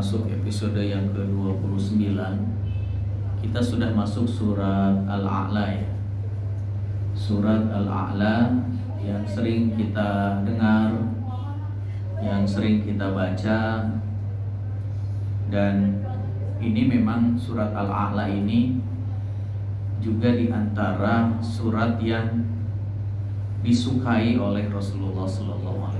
masuk episode yang ke-29. Kita sudah masuk surat Al-A'la ya. Surat Al-A'la yang sering kita dengar, yang sering kita baca. Dan ini memang surat Al-A'la ini juga diantara surat yang disukai oleh Rasulullah SAW.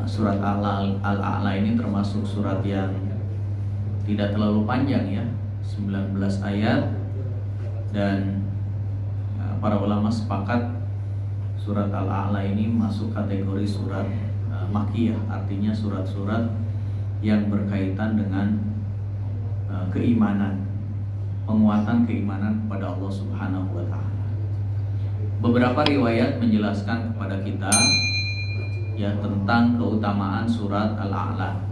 Surat Al-A'la ini termasuk surat yang tidak terlalu panjang ya, 19 ayat. Dan para ulama sepakat surat Al-A'la ini masuk kategori surat Makkiyah, artinya surat-surat yang berkaitan dengan keimanan, penguatan keimanan kepada Allah Subhanahu wa Ta'ala. Beberapa riwayat menjelaskan kepada kita ya tentang keutamaan surat Al-A'la.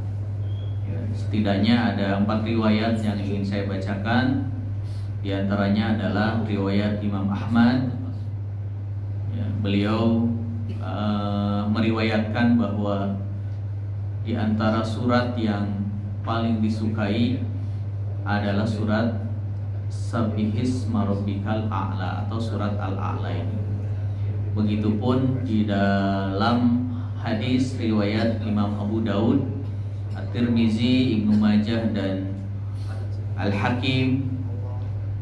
Ya, setidaknya ada 4 riwayat yang ingin saya bacakan. Di antaranya adalah riwayat Imam Ahmad. Ya, beliau meriwayatkan bahwa di antara surat yang paling disukai adalah surat Sabbihisma Rabbikal A'la atau surat Al-A'la ini. Begitupun di dalam hadis riwayat Imam Abu Daud, At-Tirmizi, Ibnu Majah dan Al-Hakim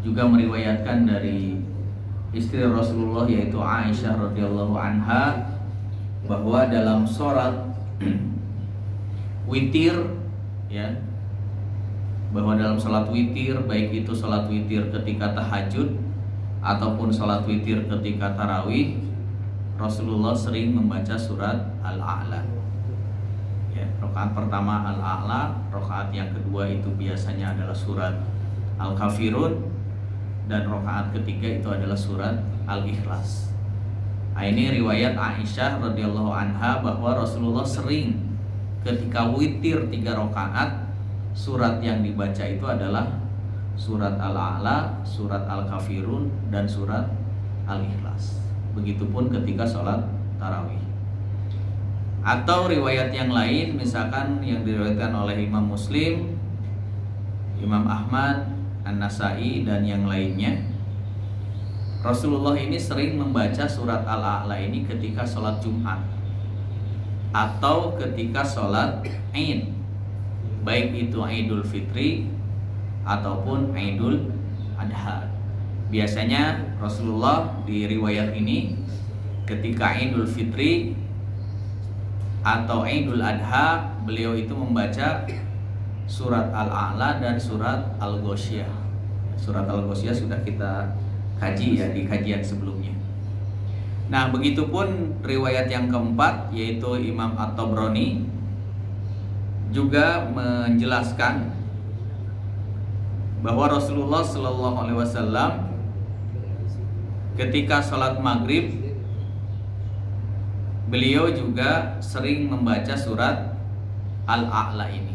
juga meriwayatkan dari istri Rasulullah yaitu Aisyah radhiyallahu anha bahwa dalam sholat witir ya, bahwa dalam sholat witir, baik itu sholat witir ketika tahajud ataupun sholat witir ketika tarawih, Rasulullah sering membaca surat Al-A'la. Ya, rakaat pertama Al-A'la, rakaat yang kedua itu biasanya adalah surat Al-Kafirun, dan rakaat ketiga itu adalah surat Al-Ikhlas. Nah, ini riwayat Aisyah radhiyallahu anha bahwa Rasulullah sering ketika witir 3 rakaat, surat yang dibaca itu adalah surat Al-A'la, surat Al-Kafirun, dan surat Al-Ikhlas. Begitupun ketika sholat tarawih. Atau riwayat yang lain, misalkan yang diriwayatkan oleh Imam Muslim, Imam Ahmad, An-Nasai, dan yang lainnya, Rasulullah ini sering membaca surat Al-A'la ini ketika sholat Jumat atau ketika sholat Aid, baik itu Idul Fitri ataupun Idul Adha. Biasanya Rasulullah di riwayat ini ketika Idul Fitri atau Idul Adha, beliau itu membaca surat Al-A'la dan surat Al-Ghoshiyah. Surat Al-Ghoshiyah sudah kita kaji ya di kajian sebelumnya. Nah, begitupun riwayat yang keempat yaitu Imam At-Tabrani juga menjelaskan bahwa Rasulullah Shallallahu Alaihi Wasallam ketika sholat maghrib, beliau juga sering membaca surat Al-A'la ini.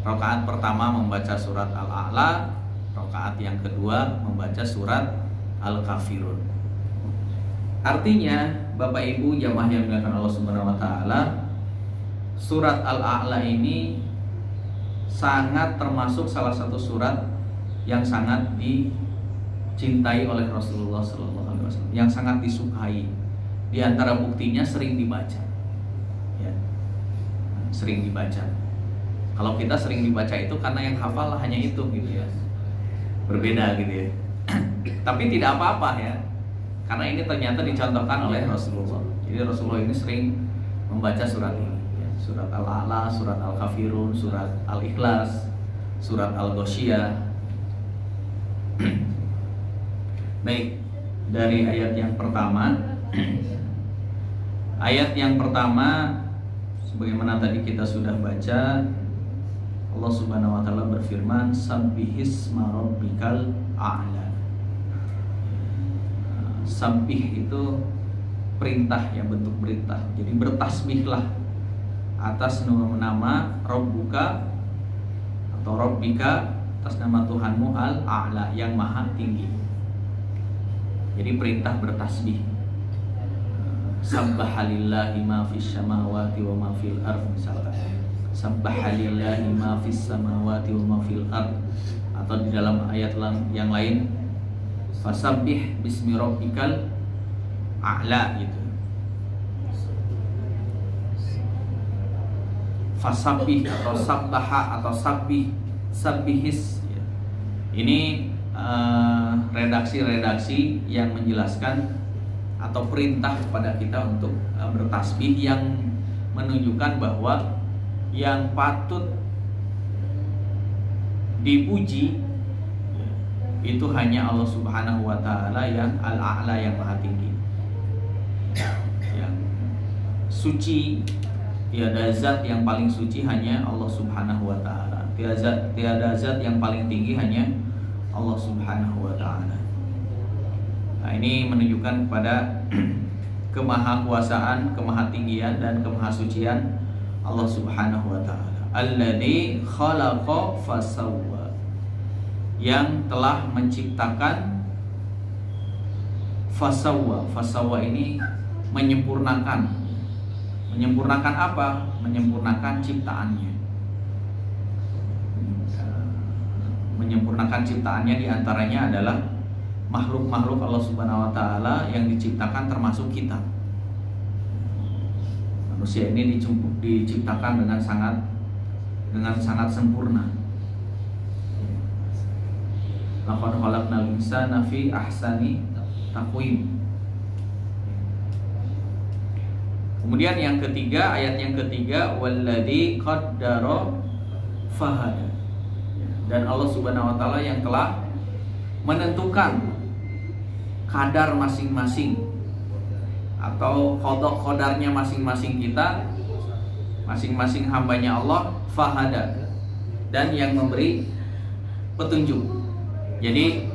Rakaat pertama membaca surat Al-A'la, rakaat yang kedua membaca surat Al-Kafirun. Artinya, Bapak Ibu jamaah yang dimuliakan Allah Subhanahu wa Ta'ala, surat Al-A'la ini sangat termasuk salah satu surat yang sangat dicintai oleh Rasulullah SAW, yang sangat disukai. Di antara buktinya sering dibaca, ya, sering dibaca. Kalau kita sering dibaca itu karena yang hafal hanya itu gitu ya, berbeda gitu ya. Tapi tidak apa-apa ya, karena ini ternyata dicontohkan oleh Rasulullah. Jadi Rasulullah ini sering membaca surat ini. Surat Al-A'la, surat Al-Kafirun, surat Al-Ikhlas, surat Al-Ghoshiyah. Baik, dari ayat yang pertama. Ayat yang pertama, sebagaimana tadi kita sudah baca, Allah Subhanahu wa Ta'ala berfirman, Sabbihisma Rabbikal A'la. Sabbih itu perintah ya, bentuk perintah. Jadi bertasbihlah atas nama Rabbuka atau Rabbika, atas nama Tuhanmu Al-A'la, yang maha tinggi. Jadi perintah bertasbih. Sabbahalillahi ma fis samawati wa ma fil ard, misalkan Sabbahalillahi ma fis samawati wa ma fil ard. Atau di dalam ayat yang lain fasabbih bismi rabbikal a'la gitu. Fasabbih atau sabbaha atau sabbihis ya. Ini redaksi-redaksi yang menjelaskan atau perintah kepada kita untuk bertasbih, yang menunjukkan bahwa yang patut dipuji itu hanya Allah Subhanahu wa Ta'ala yang Al-A'la, yang maha tinggi, yang suci. Tiada zat yang paling suci, hanya Allah Subhanahu wa Ta'ala. Tiada zat yang paling tinggi, hanya Allah Subhanahu wa Ta'ala. Nah, ini menunjukkan kepada kemahakuasaan, kemahatinggian dan kemahasucian Allah Subhanahu wa Ta'ala. Alladzi khalaqa fasawwa, yang telah menciptakan. Fasawwa, fasawwa ini menyempurnakan. Menyempurnakan apa? Menyempurnakan ciptaannya. Menyempurnakan ciptaannya diantaranya adalah makhluk-makhluk Allah Subhanahu wa Ta'ala yang diciptakan, termasuk kita. Manusia ini diciptakan dengan sangat sempurna. Laqad khalaqnal insana fi ahsani taqwim. Kemudian yang ketiga, ayat yang ketiga, walladzi qaddara fahada. Dan Allah Subhanahu wa Ta'ala yang telah menentukan kadar masing-masing atau qadarnya masing-masing kita, masing-masing hambanya Allah, fahada, dan yang memberi petunjuk. Jadi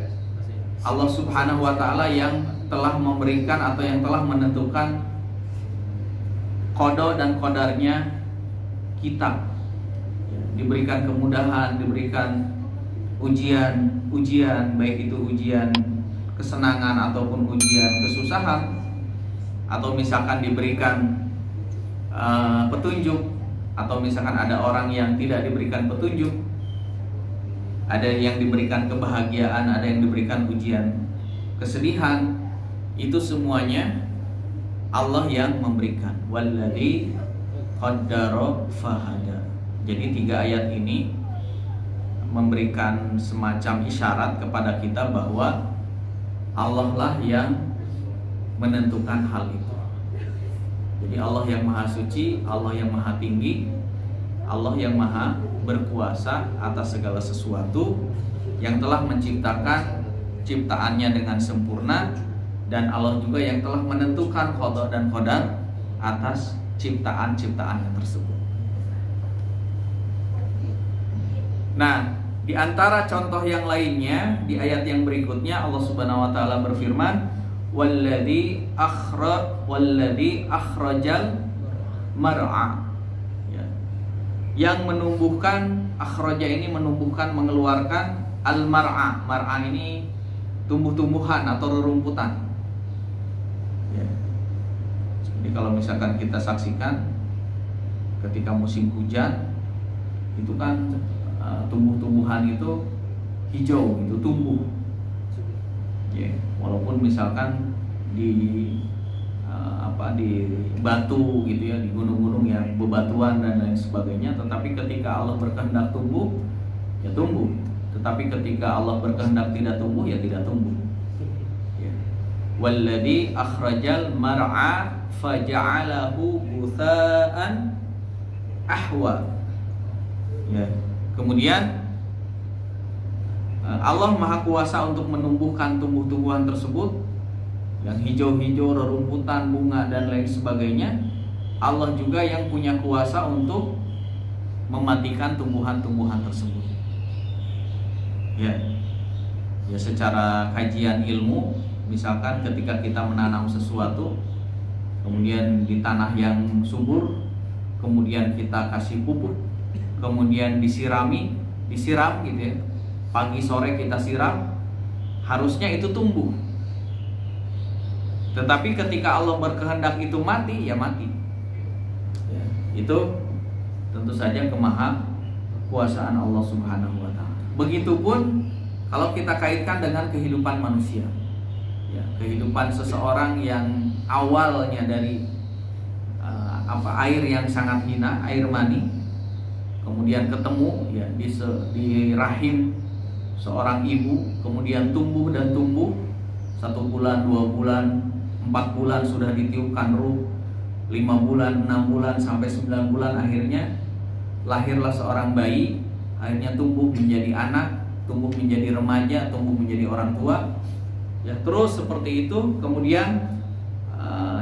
Allah Subhanahu wa Ta'ala yang telah memberikan atau yang telah menentukan qada dan qadarnya kita, diberikan kemudahan, diberikan ujian, baik itu ujian kesenangan ataupun ujian kesusahan, atau misalkan diberikan petunjuk, atau misalkan ada orang yang tidak diberikan petunjuk, ada yang diberikan kebahagiaan, ada yang diberikan ujian kesedihan. Itu semuanya Allah yang memberikan. Walladzi qaddara fahada. Jadi 3 ayat ini memberikan semacam isyarat kepada kita bahwa Allah lah yang menentukan hal itu. Jadi Allah yang maha suci, Allah yang maha tinggi, Allah yang maha berkuasa atas segala sesuatu, yang telah menciptakan ciptaannya dengan sempurna. Dan Allah juga yang telah menentukan qada dan qadar atas ciptaan-ciptaannya tersebut. Nah, di antara contoh yang lainnya di ayat yang berikutnya Allah Subhanahu wa Ta'ala berfirman, walladzi akhrajal mar'a. Ya. Yang menumbuhkan, akhraja ini menumbuhkan, mengeluarkan al-mar'a. Mar'a ini tumbuh-tumbuhan atau rerumputan. Jadi kalau misalkan kita saksikan ketika musim hujan, itu kan tumbuh-tumbuhan itu hijau, itu tumbuh. Ya, walaupun misalkan di di batu gitu ya, di gunung-gunung yang bebatuan dan lain sebagainya, tetapi ketika Allah berkehendak tumbuh, ya tumbuh. Tetapi ketika Allah berkehendak tidak tumbuh, ya tidak tumbuh. Ya. Walladzi akhrajal mar'a faja'alahu gutha'an ahwa. Ya. Kemudian Allah Maha Kuasa untuk menumbuhkan tumbuh-tumbuhan tersebut yang hijau-hijau, rerumputan, bunga dan lain sebagainya. Allah juga yang punya kuasa untuk mematikan tumbuhan-tumbuhan tersebut. Ya, secara kajian ilmu, misalkan ketika kita menanam sesuatu, kemudian di tanah yang subur, kemudian kita kasih pupuk, kemudian disiram gitu ya, pagi sore kita siram, harusnya itu tumbuh. Tetapi ketika Allah berkehendak itu mati, ya mati. Ya, itu tentu saja kemahakuasaan Allah Subhanahu wa taala. Begitupun kalau kita kaitkan dengan kehidupan manusia. Ya, kehidupan seseorang yang awalnya dari air yang sangat hina, air mani, kemudian ketemu ya di rahim seorang ibu, kemudian tumbuh dan tumbuh 1 bulan, 2 bulan, 4 bulan sudah ditiupkan ruh, 5 bulan, 6 bulan sampai 9 bulan, akhirnya lahirlah seorang bayi, akhirnya tumbuh menjadi anak, tumbuh menjadi remaja, tumbuh menjadi orang tua. Ya, terus seperti itu, kemudian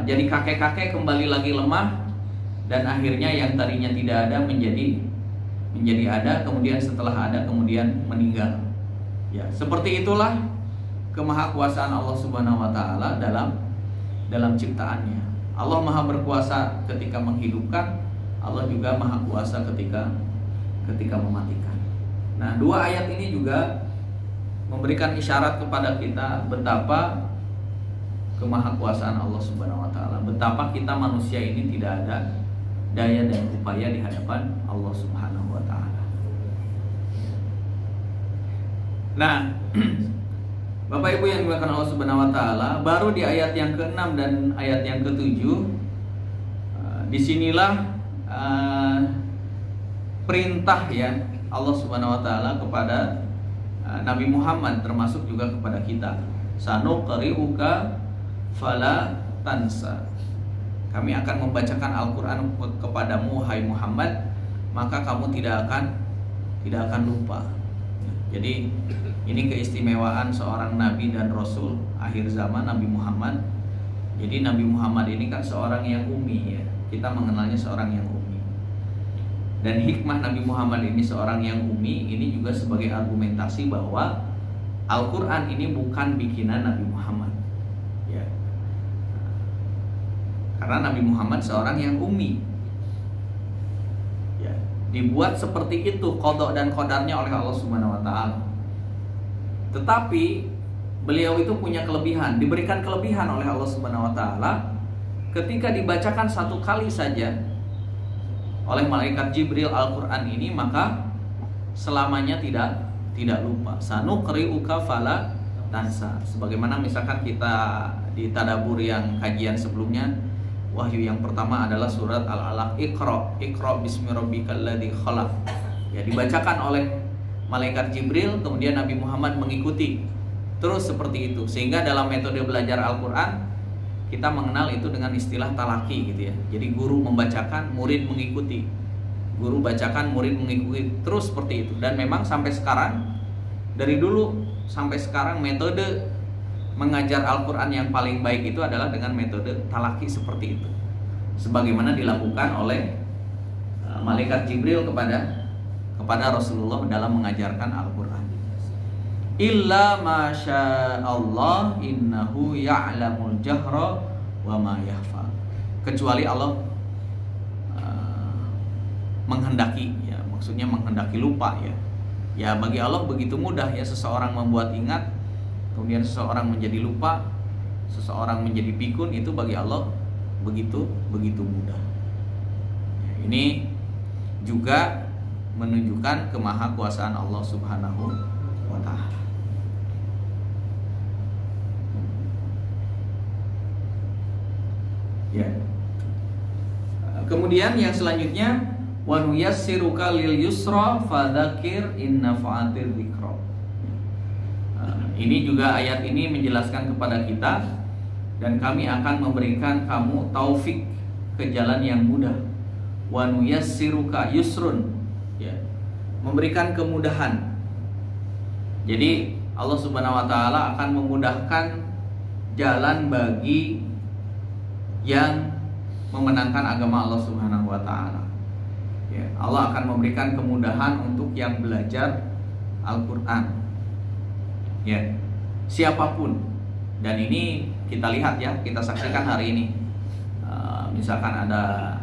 jadi kakek-kakek, kembali lagi lemah, dan akhirnya yang tadinya tidak ada menjadi ada, kemudian setelah ada kemudian meninggal. Ya, seperti itulah kemahakuasaan Allah Subhanahu wa taala dalam ciptaannya. Allah Maha berkuasa ketika menghidupkan, Allah juga Maha kuasa ketika mematikan. Nah, 2 ayat ini juga memberikan isyarat kepada kita betapa kemahakuasaan Allah Subhanahu wa taala, betapa kita manusia ini tidak ada daya dan upaya di hadapan Allah Subhanahu wa taala. Nah, Bapak Ibu yang dimuliakan Allah Subhanahu wa taala, baru di ayat yang ke-6 dan ayat yang ke-7 disinilah perintah ya Allah Subhanahu wa taala kepada Nabi Muhammad, termasuk juga kepada kita. Sanuqri'uka fala tansa. Kami akan membacakan Al-Quran kepadamu, hai Muhammad, maka kamu tidak akan lupa. Jadi ini keistimewaan seorang Nabi dan Rasul akhir zaman, Nabi Muhammad. Jadi Nabi Muhammad ini kan seorang yang ummi ya. Kita mengenalnya seorang yang ummi. Dan hikmah Nabi Muhammad ini seorang yang ummi ini juga sebagai argumentasi bahwa Al-Quran ini bukan bikinan Nabi Muhammad. Karena Nabi Muhammad seorang yang ummi ya, dibuat seperti itu qada dan qadarnya oleh Allah Subhanahu wa taala. Tetapi beliau itu punya kelebihan, diberikan kelebihan oleh Allah Subhanahu wa taala ketika dibacakan 1 kali saja oleh malaikat Jibril Al-Quran ini, maka selamanya tidak lupa. Sanuqri'uka fala tansa. Sebagaimana misalkan kita di tadabbur yang kajian sebelumnya, wahyu yang pertama adalah surat Al-Alaq, Iqra bismi rabbikal ladzi khalaq. Ya, dibacakan oleh malaikat Jibril, kemudian Nabi Muhammad mengikuti. Terus seperti itu. Sehingga dalam metode belajar Al-Qur'an kita mengenal itu dengan istilah talaki gitu ya. Jadi guru membacakan, murid mengikuti. Guru bacakan, murid mengikuti. Terus seperti itu. Dan memang sampai sekarang, dari dulu sampai sekarang, metode mengajar Al-Quran yang paling baik itu adalah dengan metode talaki seperti itu, sebagaimana dilakukan oleh malaikat Jibril kepada Rasulullah dalam mengajarkan Al-Quran. Illa masya Allah innahu ya'lamul jahra wa ma yakhfa. Kecuali Allah menghendaki ya, maksudnya menghendaki lupa ya. Ya bagi Allah begitu mudah ya seseorang membuat ingat, kemudian seseorang menjadi lupa, seseorang menjadi pikun, itu bagi Allah begitu mudah. Ini juga menunjukkan kemahakuasaan Allah Subhanahu wa taala. Ya. Kemudian yang selanjutnya, wa nuyassiruka lil yusra fadzakir in nafa'atir dzikra. Ini juga ayat ini menjelaskan kepada kita, dan kami akan memberikan kamu taufik ke jalan yang mudah. Wa nuyassiruka yusrun, ya, memberikan kemudahan. Jadi Allah Subhanahu wa taala akan memudahkan jalan bagi yang memenangkan agama Allah Subhanahu wa taala. Ya, Allah akan memberikan kemudahan untuk yang belajar Al-Qur'an. Ya, siapapun. Dan ini kita lihat ya, kita saksikan hari ini. Misalkan ada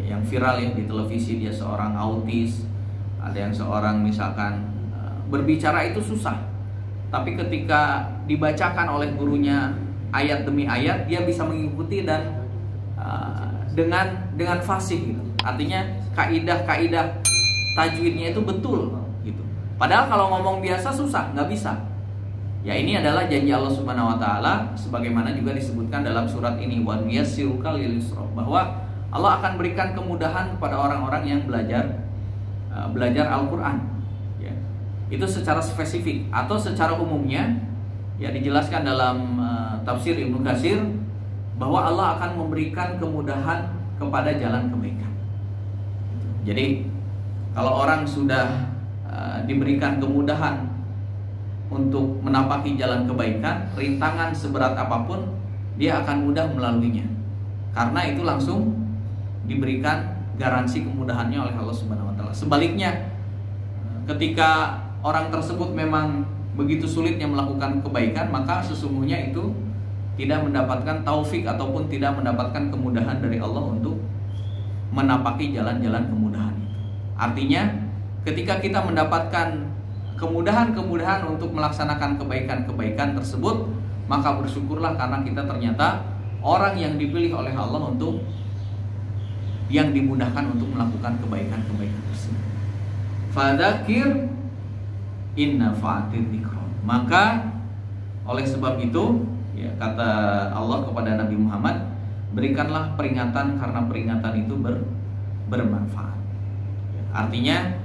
yang viral ya di televisi, dia seorang autis, ada yang seorang misalkan berbicara itu susah, tapi ketika dibacakan oleh gurunya ayat demi ayat dia bisa mengikuti dan dengan fasih gitu. Artinya kaidah-kaidah tajwidnya itu betul gitu. Padahal kalau ngomong biasa susah, nggak bisa. Ya ini adalah janji Allah Subhanahu wa taala sebagaimana juga disebutkan dalam surat ini, wa yassiruka lil yusra, bahwa Allah akan berikan kemudahan kepada orang-orang yang belajar Al-Qur'an. Ya. Itu secara spesifik atau secara umumnya ya dijelaskan dalam tafsir Ibnu Katsir bahwa Allah akan memberikan kemudahan kepada jalan kebaikan. Jadi kalau orang sudah diberikan kemudahan untuk menapaki jalan kebaikan, rintangan seberat apapun dia akan mudah melaluinya. Karena itu langsung diberikan garansi kemudahannya oleh Allah Subhanahu wa taala. Sebaliknya, ketika orang tersebut memang begitu sulitnya melakukan kebaikan, maka sesungguhnya itu tidak mendapatkan taufik ataupun tidak mendapatkan kemudahan dari Allah untuk menapaki jalan-jalan kemudahan itu. Artinya, ketika kita mendapatkan kemudahan-kemudahan untuk melaksanakan kebaikan-kebaikan tersebut, maka bersyukurlah karena kita ternyata orang yang dipilih oleh Allah untuk yang dimudahkan untuk melakukan kebaikan-kebaikan tersebut. Fadzakir inna fa'atir dzikra. Maka oleh sebab itu, ya, kata Allah kepada Nabi Muhammad, berikanlah peringatan karena peringatan itu bermanfaat. Artinya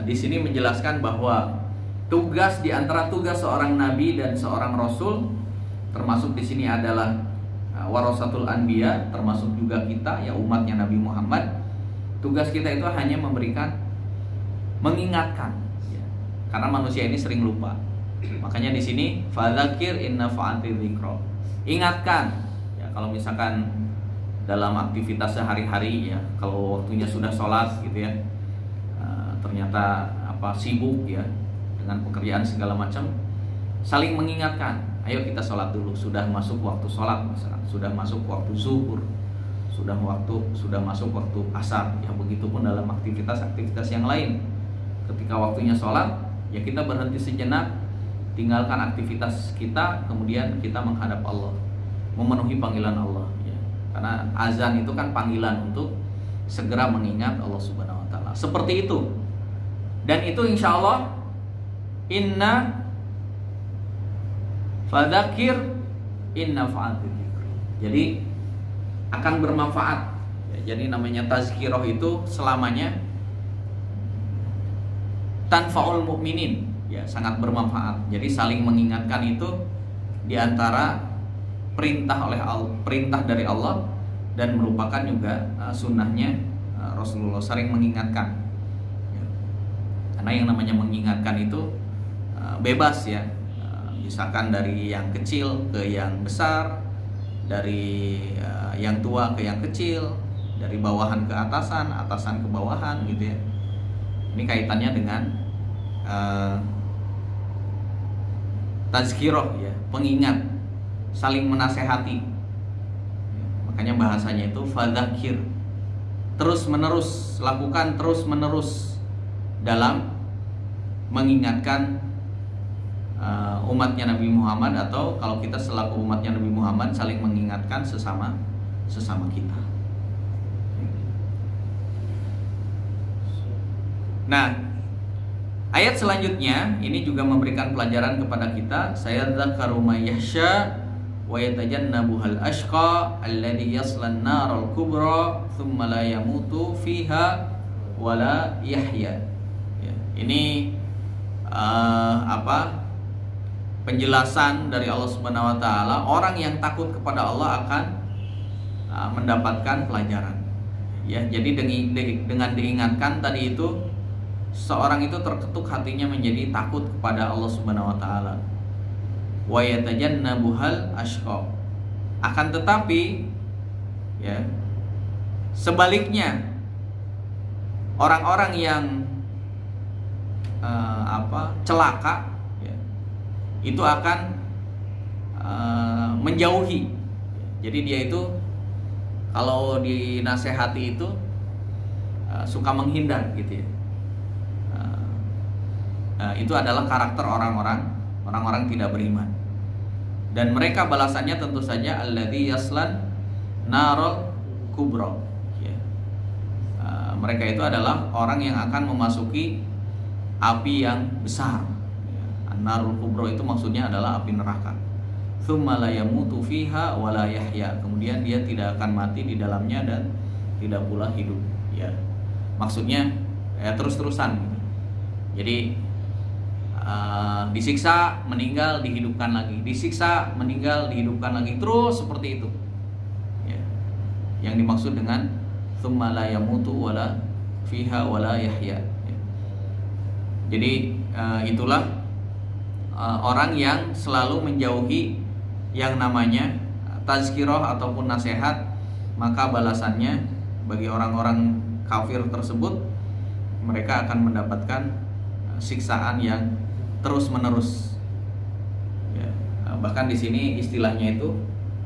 di sini menjelaskan bahwa tugas di antara tugas seorang nabi dan seorang rasul, termasuk di sini adalah warasatul anbiya, termasuk juga kita ya umatnya Nabi Muhammad. Tugas kita itu hanya mengingatkan, ya, karena manusia ini sering lupa. Makanya di sini fadzakir inna fa'atir dzikra. Ingatkan. Ya, kalau misalkan dalam aktivitas sehari-hari ya, kalau waktunya sudah sholat gitu ya, ternyata sibuk ya dengan pekerjaan segala macam, saling mengingatkan, ayo kita sholat dulu, sudah masuk waktu sholat misalkan, sudah masuk waktu zuhur, sudah masuk waktu asar, ya begitupun dalam aktivitas-aktivitas yang lain. Ketika waktunya sholat, ya kita berhenti sejenak, tinggalkan aktivitas kita, kemudian kita menghadap Allah, memenuhi panggilan Allah ya. Karena azan itu kan panggilan untuk segera mengingat Allah Subhanahu wa taala. Seperti itu. Dan itu insya Allah inna fadzakir inna fa'atir dzikr. Jadi akan bermanfaat ya, jadi namanya tazkirah itu selamanya tanfaul mukminin ya, sangat bermanfaat. Jadi saling mengingatkan itu diantara perintah dari Allah dan merupakan juga sunnahnya Rasulullah, saling mengingatkan. Karena yang namanya mengingatkan itu bebas ya, misalkan dari yang kecil ke yang besar, dari yang tua ke yang kecil, dari bawahan ke atasan, atasan ke bawahan gitu ya. Ini kaitannya dengan tazkirah ya, pengingat, saling menasehati ya, makanya bahasanya itu fadzakir, terus menerus, lakukan terus menerus dalam mengingatkan umatnya Nabi Muhammad, atau kalau kita selaku umatnya Nabi Muhammad saling mengingatkan sesama kita. Nah, ayat selanjutnya ini juga memberikan pelajaran kepada kita. Sayadzakkaru may yakhsha wa yatajannabuhal ashqa alladhi yaslan naral kubra thumma la yamutu fiha wa la yahya. Ya, ini penjelasan dari Allah Subhanahu wa taala, orang yang takut kepada Allah akan mendapatkan pelajaran. Ya, jadi dengan diingatkan tadi itu, seorang itu terketuk hatinya menjadi takut kepada Allah Subhanahu wa taala. Wa yatajannabuhal ashqa. Akan tetapi ya, sebaliknya orang-orang yang celaka ya, itu akan menjauhi. Jadi dia itu kalau dinasehati itu suka menghindar gitu ya. Itu adalah karakter orang-orang tidak beriman. Dan mereka balasannya tentu saja alladzi yaslan narul kubra. Ya. Mereka itu adalah orang yang akan memasuki api yang besar. Ya. An-narul kubra itu maksudnya adalah api neraka. Tsumma la yamutu fiha wa la yahya. Kemudian dia tidak akan mati di dalamnya dan tidak pula hidup. Ya. Maksudnya ya terus-terusan. Jadi disiksa, meninggal, dihidupkan lagi, disiksa, meninggal, dihidupkan lagi, terus seperti itu. Ya. Yang dimaksud dengan tsumma la yamutu wala fiha wala yahya. Ya. Jadi itulah orang yang selalu menjauhi yang namanya tazkirah ataupun nasihat, maka balasannya bagi orang-orang kafir tersebut, mereka akan mendapatkan siksaan yang terus menerus. Ya, bahkan di sini istilahnya itu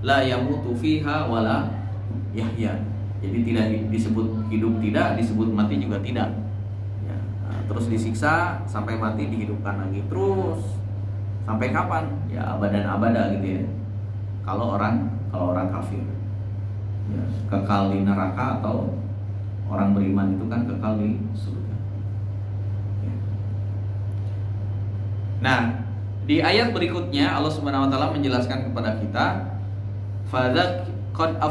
la yamutu fiha wala yahya. Jadi tidak disebut hidup, tidak disebut mati juga tidak. Ya, terus disiksa sampai mati, dihidupkan lagi terus sampai kapan? Ya abadan abada gitu ya. Kalau orang kafir, ya, kekal di neraka, atau orang beriman itu kan kekal di surga. Nah, di ayat berikutnya Allah Subhanahu wa taala menjelaskan kepada kita fadzak qad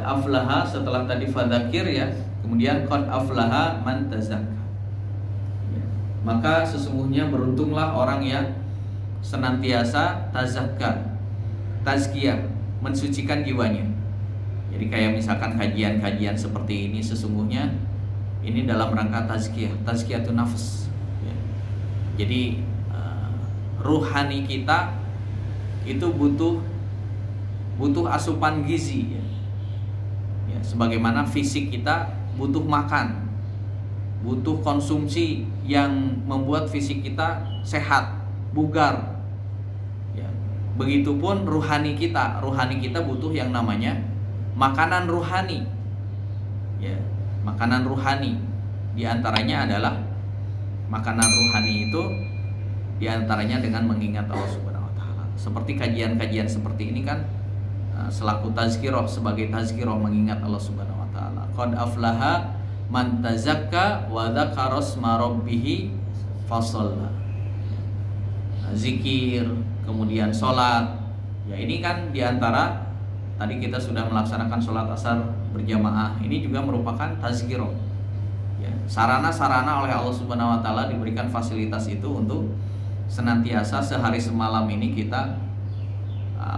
aflaha setelah tadi fadzakir ya, kemudian qad aflaha man tazakka. Ya. Maka sesungguhnya beruntunglah orang yang senantiasa tazakka, tazkiyah, mensucikan jiwanya. Jadi kayak misalkan kajian-kajian seperti ini, sesungguhnya ini dalam rangka tazkiyah, tazkiyatun nafs. Jadi ruhani kita itu butuh asupan gizi ya. Ya, sebagaimana fisik kita butuh makan, butuh konsumsi yang membuat fisik kita sehat, bugar. Ya. Begitupun ruhani kita butuh yang namanya makanan ruhani. Ya, makanan ruhani. Di antaranya adalah makanan ruhani itu diantaranya dengan mengingat Allah Subhanahu wa taala. Seperti kajian-kajian seperti ini kan selaku tazkirah, sebagai tazkirah mengingat Allah Subhanahu wa taala. Qad aflaha man tazakka wa dzakara asma rabbih fasalla. Zikir, kemudian sholat. Ya ini kan diantara tadi kita sudah melaksanakan sholat asar berjamaah. Ini juga merupakan tazkirah. Sarana-sarana oleh Allah Subhanahu wa taala diberikan fasilitas itu untuk senantiasa sehari semalam ini kita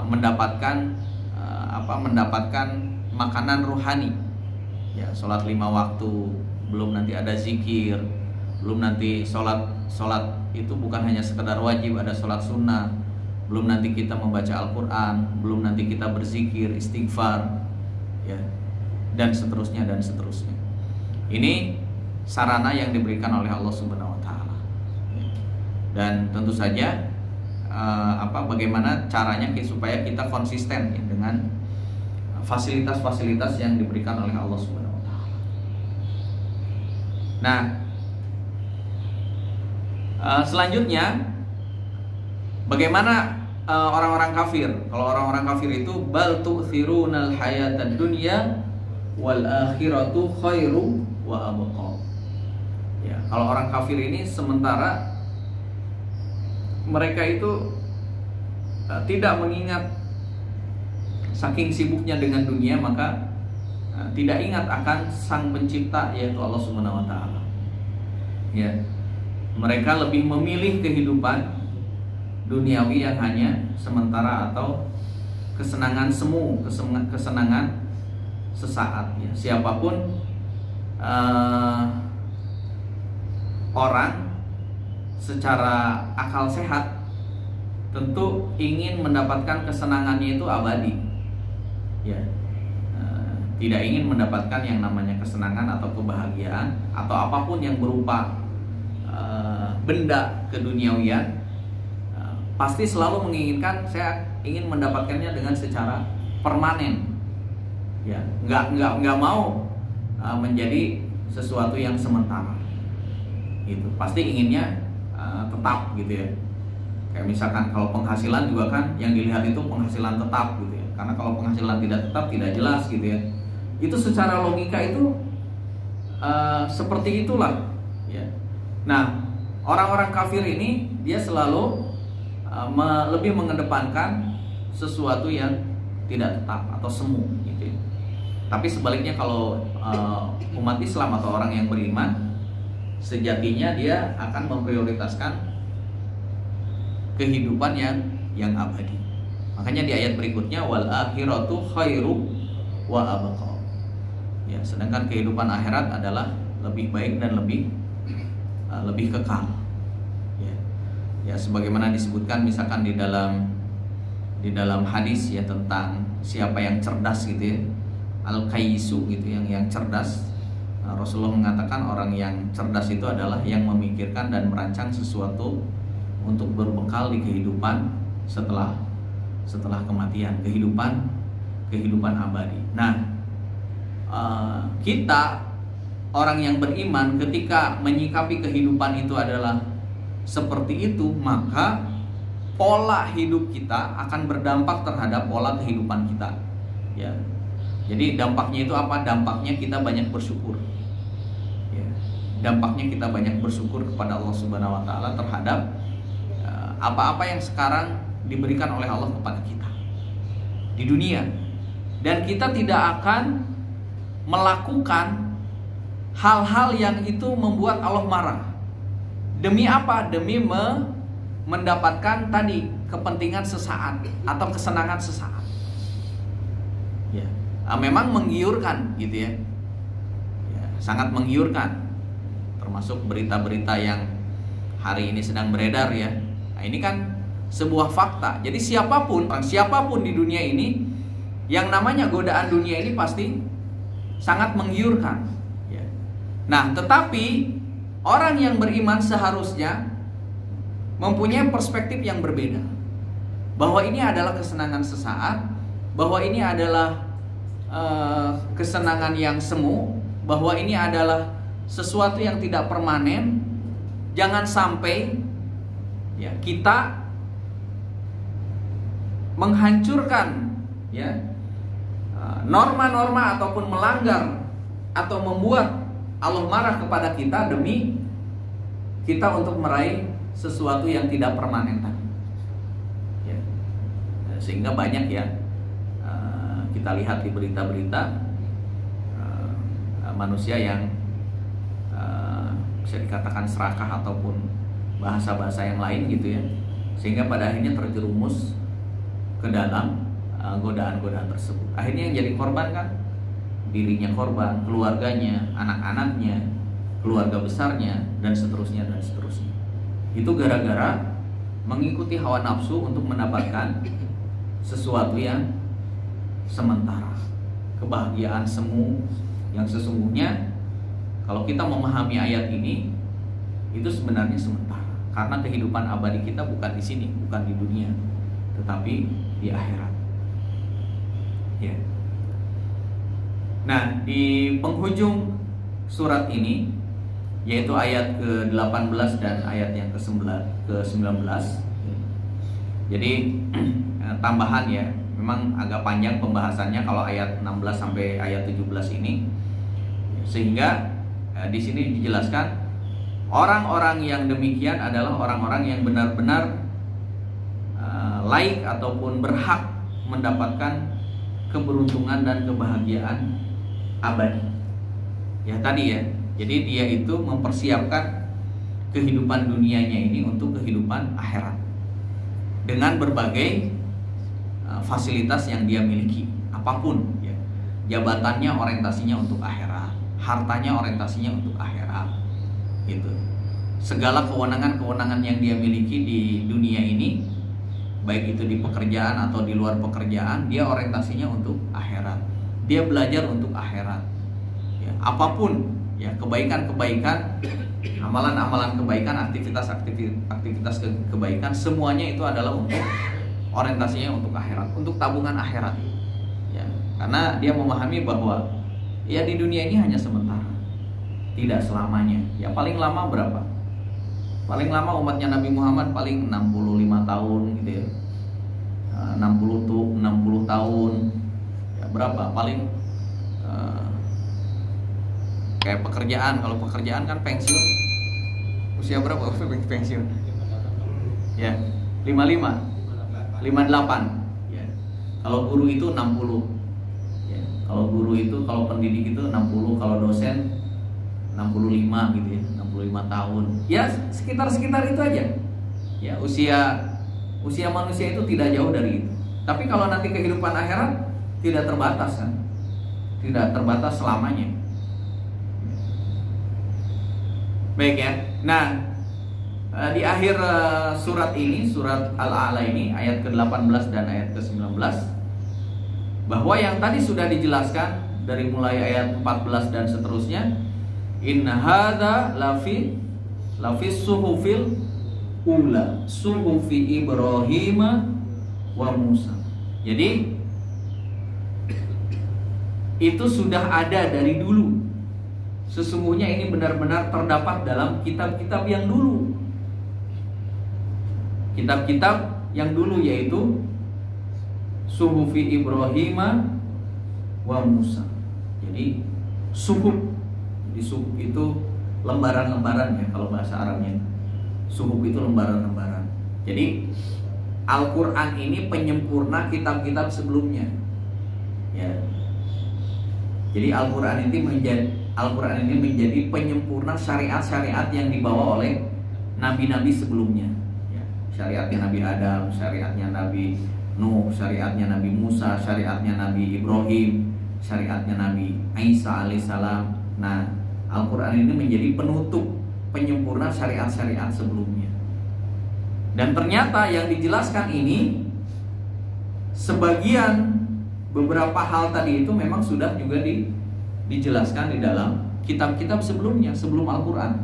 mendapatkan makanan ruhani. Ya, sholat 5 waktu, belum nanti ada zikir, belum nanti sholat itu bukan hanya sekedar wajib, ada sholat sunnah, belum nanti kita membaca Al-Quran, belum nanti kita berzikir, istighfar, ya, dan seterusnya. Ini sarana yang diberikan oleh Allah Subhanahu wa taala. Dan tentu saja bagaimana caranya supaya kita konsisten ya, dengan fasilitas-fasilitas yang diberikan oleh Allah Subhanahu wa taala. Nah, selanjutnya bagaimana orang-orang kafir? Kalau orang-orang kafir itu bal tu'thirunal hayatad dunya wal akhiratu khairu wa abqa. Ya, kalau orang kafir ini sementara mereka itu tidak mengingat, saking sibuknya dengan dunia maka tidak ingat akan sang pencipta yaitu Allah Subhanahu wa taala. Ya. Mereka lebih memilih kehidupan duniawi yang hanya sementara atau kesenangan semu, kesenangan sesaat ya. Siapapun orang secara akal sehat tentu ingin mendapatkan kesenangannya itu abadi, ya, tidak ingin mendapatkan yang namanya kesenangan atau kebahagiaan atau apapun yang berupa benda keduniawian. Pasti selalu menginginkan saya ingin mendapatkannya dengan secara permanen, ya, nggak mau menjadi sesuatu yang sementara. Gitu. Pasti inginnya tetap gitu ya. Kayak misalkan kalau penghasilan juga kan yang dilihat itu penghasilan tetap gitu ya. Karena kalau penghasilan tidak tetap tidak jelas gitu ya. Itu secara logika itu seperti itulah ya. Nah, orang-orang kafir ini dia selalu lebih mengedepankan sesuatu yang tidak tetap atau semu gitu ya. Tapi sebaliknya kalau umat Islam atau orang yang beriman, sejatinya dia akan memprioritaskan kehidupan yang abadi. Makanya di ayat berikutnya wal akhiratu khairu wa abqa. Ya, sedangkan kehidupan akhirat adalah lebih baik dan lebih kekal. Ya. Ya, sebagaimana disebutkan misalkan di dalam hadis ya tentang siapa yang cerdas gitu ya. Al-Kaisu gitu yang cerdas. Rasulullah mengatakan orang yang cerdas itu adalah yang memikirkan dan merancang sesuatu untuk berbekal di kehidupan setelah kematian, kehidupan abadi. Nah, kita orang yang beriman ketika menyikapi kehidupan itu adalah seperti itu, maka pola hidup kita akan berdampak terhadap pola kehidupan kita. Ya. Jadi dampaknya itu apa? Dampaknya kita banyak bersyukur. Ya. Dampaknya kita banyak bersyukur kepada Allah Subhanahu wa taala terhadap apa-apa yang sekarang diberikan oleh Allah kepada kita di dunia, dan kita tidak akan melakukan hal-hal yang itu membuat Allah marah. Demi apa? Demi mendapatkan tadi kepentingan sesaat atau kesenangan sesaat. Ya, memang menggiurkan gitu ya. Ya, sangat menggiurkan. Termasuk berita-berita yang hari ini sedang beredar ya. Nah, ini kan sebuah fakta. Jadi siapapun di dunia ini, yang namanya godaan dunia ini pasti sangat menggiurkan. Ya. Nah, tetapi orang yang beriman seharusnya mempunyai perspektif yang berbeda. Bahwa ini adalah kesenangan sesaat, bahwa ini adalah kesenangan yang semu, bahwa ini adalah sesuatu yang tidak permanen. Jangan sampai ya kita menghancurkan ya norma-norma ataupun melanggar atau membuat Allah marah kepada kita demi kita untuk meraih sesuatu yang tidak permanen tadi. Ya. Sehingga banyak ya kita lihat di berita-berita manusia yang bisa dikatakan serakah ataupun bahasa-bahasa yang lain gitu ya, sehingga pada akhirnya terjerumus ke dalam godaan-godaan tersebut. Akhirnya yang jadi korban kan dirinya korban, keluarganya, anak-anaknya, keluarga besarnya, dan seterusnya dan seterusnya. Itu gara-gara mengikuti hawa nafsu untuk mendapatkan sesuatu yang sementara, kebahagiaan semu yang sesungguhnya. Kalau kita memahami ayat ini, itu sebenarnya sementara. Karena kehidupan abadi kita bukan di sini, bukan di dunia, tetapi di akhirat. Ya. Nah, di penghujung surat ini, yaitu ayat ke-18 dan ayat yang ke-19. Jadi tambahan ya, memang agak panjang pembahasannya kalau ayat 16 sampai ayat 17 ini. Sehingga di sini dijelaskan orang-orang yang demikian adalah orang-orang yang benar-benar laik ataupun berhak mendapatkan keberuntungan dan kebahagiaan abadi. Ya tadi ya, jadi dia itu mempersiapkan kehidupan dunianya ini untuk kehidupan akhirat dengan berbagai fasilitas yang dia miliki, apapun ya. Jabatannya orientasinya untuk akhirat, hartanya orientasinya untuk akhirat, gitu. Segala kewenangan-kewenangan yang dia miliki di dunia ini, baik itu di pekerjaan atau di luar pekerjaan, dia orientasinya untuk akhirat. Dia belajar untuk akhirat. Ya, apapun ya, kebaikan-kebaikan, amalan-amalan kebaikan, aktivitas kebaikan, semuanya itu adalah untuk orientasinya untuk akhirat, untuk tabungan akhirat. Ya, karena dia memahami bahwa ya di dunia ini hanya sementara, tidak selamanya. Ya paling lama berapa? Paling lama umatnya Nabi Muhammad paling 65 tahun gitu ya. 60 tahun. Ya, berapa? Paling kayak pekerjaan, kalau pekerjaan kan pensiun. Usia berapa pensiun? Ya, 55. 58. Ya. Kalau guru itu 60. Ya. Kalau guru itu, kalau pendidik itu 60, kalau dosen 65 gitu ya, 65 tahun. Ya, sekitar itu aja. Ya, usia manusia itu tidak jauh dari itu. Tapi kalau nanti kehidupan akhirat tidak terbatas kan? Tidak terbatas selamanya. Baik ya. Nah, di akhir surat ini, surat Al-A'la ini, ayat ke-18 dan ayat ke-19, bahwa yang tadi sudah dijelaskan dari mulai ayat 14 dan seterusnya, inna hadza lafi suhufil ula, suhufi Ibrahim wa Musa. Jadi itu sudah ada dari dulu. Sesungguhnya ini benar-benar terdapat dalam kitab-kitab yang dulu. Kitab-kitab yang dulu yaitu suhufi Ibrahim wa Musa. Jadi suhuf. Jadi suhuf itu lembaran-lembaran ya kalau bahasa Arabnya. Suhuf itu lembaran-lembaran. Jadi Al-Quran ini penyempurna kitab-kitab sebelumnya. Ya. Jadi Al-Quran ini menjadi penyempurna syariat-syariat yang dibawa oleh nabi-nabi sebelumnya. Ya. Syariatnya Nabi Adam, syariatnya Nabi Nuh, syariatnya Nabi Musa, syariatnya Nabi Ibrahim, syariatnya Nabi Isa alaihissalam. Nah, Al-Quran ini menjadi penutup, penyempurna syariat-syariat sebelumnya. Dan ternyata yang dijelaskan ini, sebagian beberapa hal tadi itu memang sudah juga dijelaskan di dalam kitab-kitab sebelumnya, sebelum Al-Quran.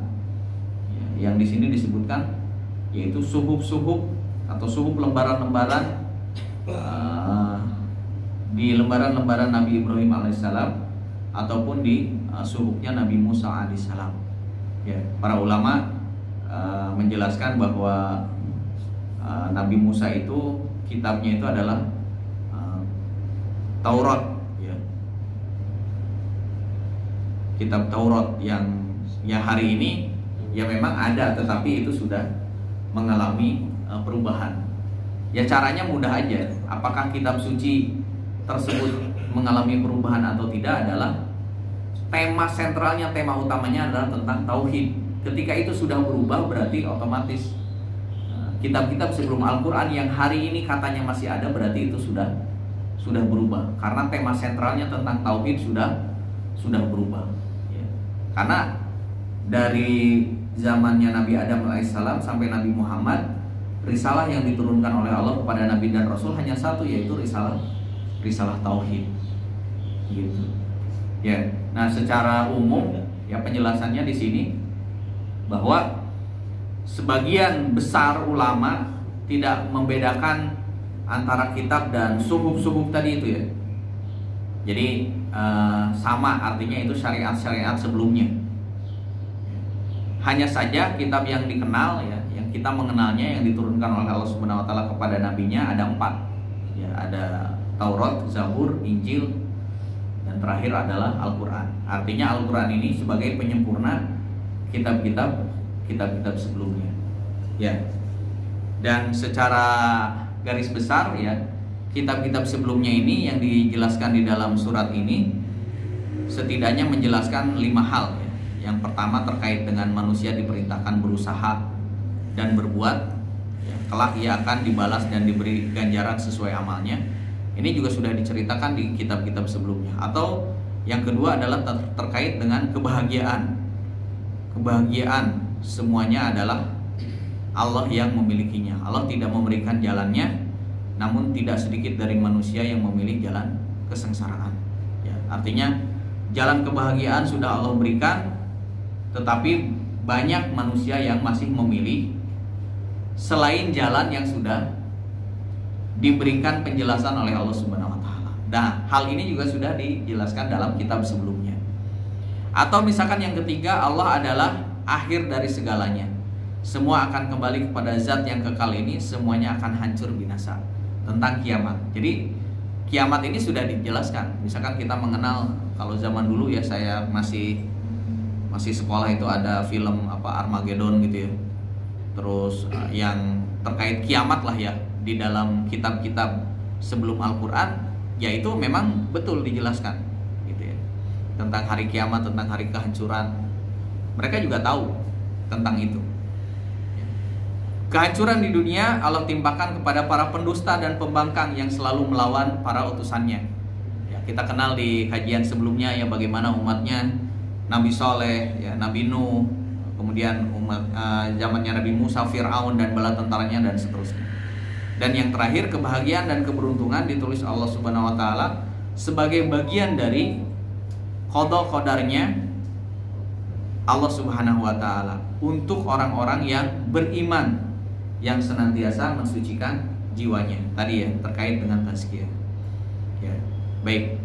Yang di sini disebutkan yaitu suhuf-suhuf atau suhuf lembaran-lembaran di lembaran-lembaran Nabi Ibrahim alaihissalam ataupun di suhufnya Nabi Musa alaihissalam. Ya, para ulama menjelaskan bahwa Nabi Musa itu kitabnya itu adalah Taurat, ya. Kitab Taurat yang hari ini ya memang ada, tetapi itu sudah mengalami perubahan. Ya caranya mudah aja. Apakah kitab suci tersebut mengalami perubahan atau tidak adalah tema sentralnya, tema utamanya adalah tentang tauhid. Ketika itu sudah berubah berarti otomatis kitab-kitab sebelum Al-Quran yang hari ini katanya masih ada berarti itu sudah berubah, karena tema sentralnya tentang tauhid sudah berubah. Ya. Karena dari zamannya Nabi Adam alaihissalam sampai Nabi Muhammad, risalah yang diturunkan oleh Allah kepada Nabi dan Rasul hanya satu, yaitu risalah tauhid. Gitu. Ya. Nah, secara umum ya penjelasannya di sini bahwa sebagian besar ulama tidak membedakan antara kitab dan suhuf-suhuf tadi itu ya. Jadi sama, artinya itu syariat-syariat sebelumnya. Hanya saja kitab yang dikenal ya, yang kita mengenalnya, yang diturunkan oleh Allah Subhanahu wa taala kepada nabinya ada 4. Ya, ada Taurat, Zabur, Injil, dan terakhir adalah Al-Quran. Artinya Al-Quran ini sebagai penyempurna kitab-kitab sebelumnya. Ya. Dan secara garis besar ya, kitab-kitab sebelumnya ini yang dijelaskan di dalam surat ini setidaknya menjelaskan 5 hal ya. Yang pertama terkait dengan manusia diperintahkan berusaha dan berbuat ya, kelak ia akan dibalas dan diberi ganjaran sesuai amalnya. Ini juga sudah diceritakan di kitab-kitab sebelumnya. Atau yang kedua adalah terkait dengan kebahagiaan. Kebahagiaan semuanya adalah Allah yang memilikinya. Allah tidak memberikan jalannya, namun tidak sedikit dari manusia yang memilih jalan kesengsaraan. Ya, artinya jalan kebahagiaan sudah Allah berikan, tetapi banyak manusia yang masih memilih selain jalan yang sudah diberikan penjelasan oleh Allah Subhanahu wa taala. Nah, hal ini juga sudah dijelaskan dalam kitab sebelumnya. Atau misalkan yang ketiga, Allah adalah akhir dari segalanya. semua akan kembali kepada zat yang kekal ini, semuanya akan hancur binasa. Tentang kiamat. Jadi kiamat ini sudah dijelaskan. Misalkan kita mengenal, kalau zaman dulu ya, saya masih sekolah itu ada film Armageddon gitu ya. Terus yang terkait kiamat lah ya, di dalam kitab-kitab sebelum Al-Quran, yaitu memang betul dijelaskan gitu ya, tentang hari kiamat, tentang hari kehancuran. Mereka juga tahu tentang itu. Kehancuran di dunia Allah timpakan kepada para pendusta dan pembangkang yang selalu melawan para utusannya. Ya, kita kenal di kajian sebelumnya ya, bagaimana umatnya Nabi Soleh, ya, Nabi Nuh, kemudian zamannya Nabi Musa, Fir'aun dan bala tentaranya, dan seterusnya. Dan yang terakhir, kebahagiaan dan keberuntungan ditulis Allah Subhanahu wa taala sebagai bagian dari qada qadarnya Allah Subhanahu wa taala untuk orang-orang yang beriman, yang senantiasa mensucikan jiwanya. Tadi ya, terkait dengan tazkiyah. Ya, baik.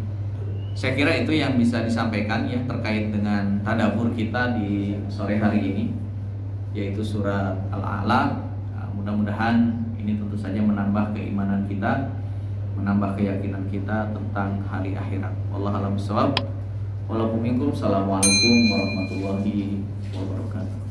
Saya kira itu yang bisa disampaikan ya terkait dengan tadabbur kita di sore hari ini, yaitu surat Al-A'la. Mudah-mudahan ini tentu saja menambah keimanan kita, menambah keyakinan kita tentang hari akhirat. Wallahu a'lam bishawab. Assalamualaikum warahmatullahi wabarakatuh.